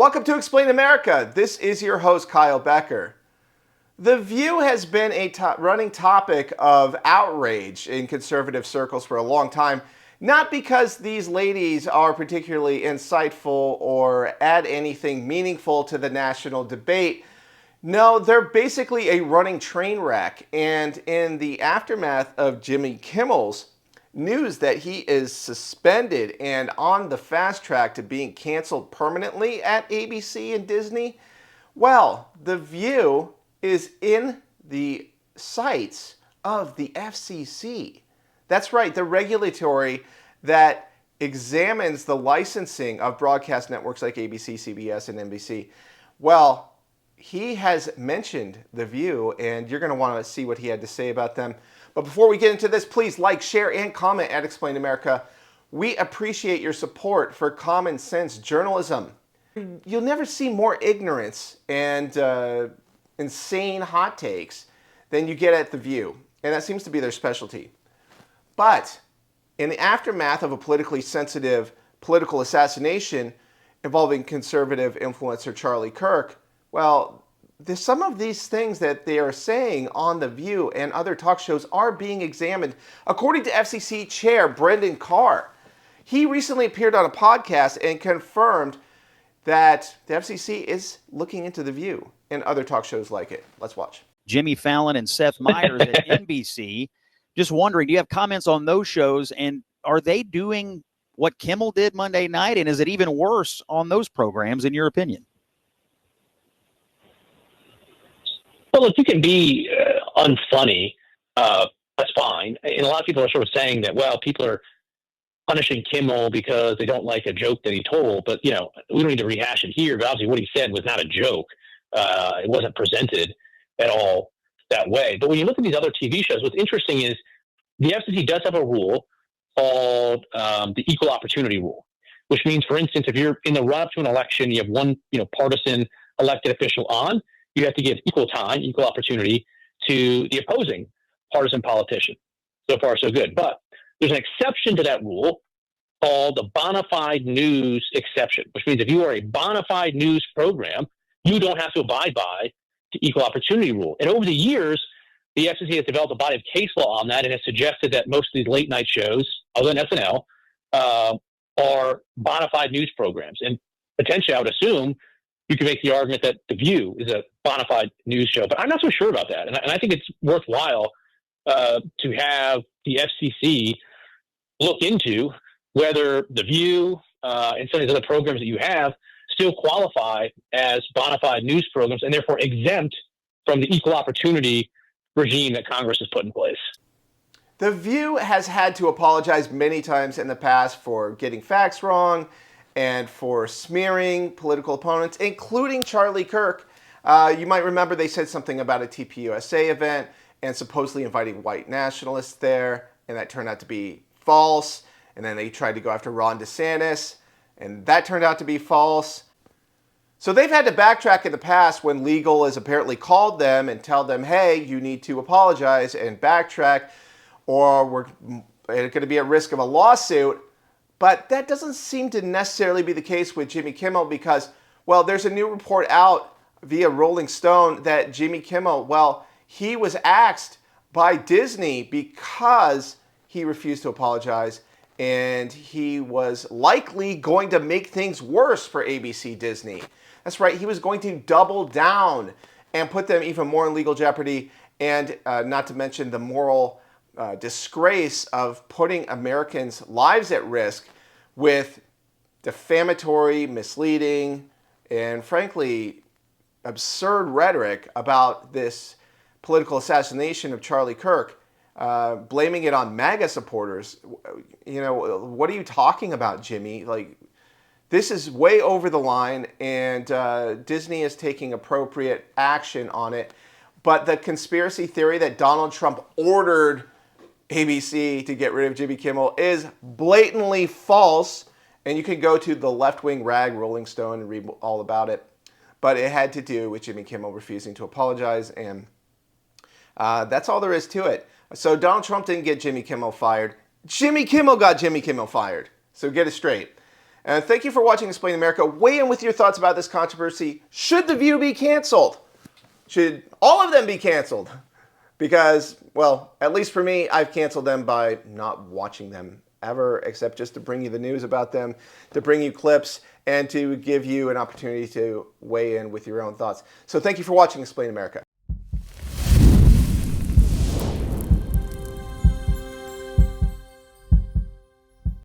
Welcome to Explain America. This is your host, Kyle Becker. The View has been a running topic of outrage in conservative circles for a long time, not because these ladies are particularly insightful or add anything meaningful to the national debate. No, they're basically a running train wreck, and in the aftermath of Jimmy Kimmel's news that he is suspended and on the fast track to being canceled permanently at ABC and Disney, well, The View is in the sights of the FCC. That's right, the regulatory that examines the licensing of broadcast networks like ABC, CBS, and NBC. Well, he has mentioned The View, and you're going to want to see what he had to say about them. But before we get into this, please like, share, and comment at Explain America. We appreciate your support for common sense journalism. You'll never see more ignorance and insane hot takes than you get at The View, and that seems to be their specialty. But in the aftermath of a politically sensitive political assassination involving conservative influencer Charlie Kirk, well, some of these things that they are saying on The View and other talk shows are being examined. According to FCC Chair Brendan Carr, he recently appeared on a podcast and confirmed that the FCC is looking into The View and other talk shows like it. Let's watch. Jimmy Fallon and Seth Meyers at NBC. Just wondering, do you have comments on those shows? And are they doing what Kimmel did Monday night? And is it even worse on those programs, in your opinion? Well, if you can be unfunny, that's fine. And a lot of people are sort of saying that, well, people are punishing Kimmel because they don't like a joke that he told. But, we don't need to rehash it here. But obviously what he said was not a joke. It wasn't presented at all that way. But when you look at these other TV shows, what's interesting is the FCC does have a rule called the equal opportunity rule, which means, for instance, if you're in the run-up to an election, you have one partisan elected official on, you have to give equal time, equal opportunity to the opposing partisan politician. So far, so good. But there's an exception to that rule called the bona fide news exception, which means if you are a bona fide news program, you don't have to abide by the equal opportunity rule. And over the years, the FCC has developed a body of case law on that and has suggested that most of these late night shows, other than SNL, are bona fide news programs. And potentially, I would assume, you can make the argument that The View is a bona fide news show, but I'm not so sure about that. And I think it's worthwhile to have the FCC look into whether The View and some of these other programs that you have still qualify as bona fide news programs and therefore exempt from the equal opportunity regime that Congress has put in place. The View has had to apologize many times in the past for getting facts wrong and for smearing political opponents, including Charlie Kirk. You might remember they said something about a TPUSA event and supposedly inviting white nationalists there, and that turned out to be false. And then they tried to go after Ron DeSantis, and that turned out to be false. So they've had to backtrack in the past when legal has apparently called them and tell them, hey, you need to apologize and backtrack, or we're going to be at risk of a lawsuit. But that doesn't seem to necessarily be the case with Jimmy Kimmel because, well, there's a new report out via Rolling Stone that Jimmy Kimmel, well, he was axed by Disney because he refused to apologize, and he was likely going to make things worse for ABC Disney. That's right, he was going to double down and put them even more in legal jeopardy, and not to mention the moral disgrace of putting Americans' lives at risk with defamatory, misleading, and frankly, absurd rhetoric about this political assassination of Charlie Kirk, blaming it on MAGA supporters. What are you talking about, Jimmy? This is way over the line, and Disney is taking appropriate action on it. But the conspiracy theory that Donald Trump ordered ABC to get rid of Jimmy Kimmel is blatantly false, and you can go to the left-wing rag Rolling Stone and read all about it. But it had to do with Jimmy Kimmel refusing to apologize, and that's all there is to it. So Donald Trump didn't get Jimmy Kimmel fired. Jimmy Kimmel got Jimmy Kimmel fired. So get it straight. And thank you for watching Explain America. Weigh in with your thoughts about this controversy. Should The View be canceled? Should all of them be canceled? Because, well, at least for me, I've canceled them by not watching them ever, except just to bring you the news about them, to bring you clips, and to give you an opportunity to weigh in with your own thoughts. So thank you for watching Explain America.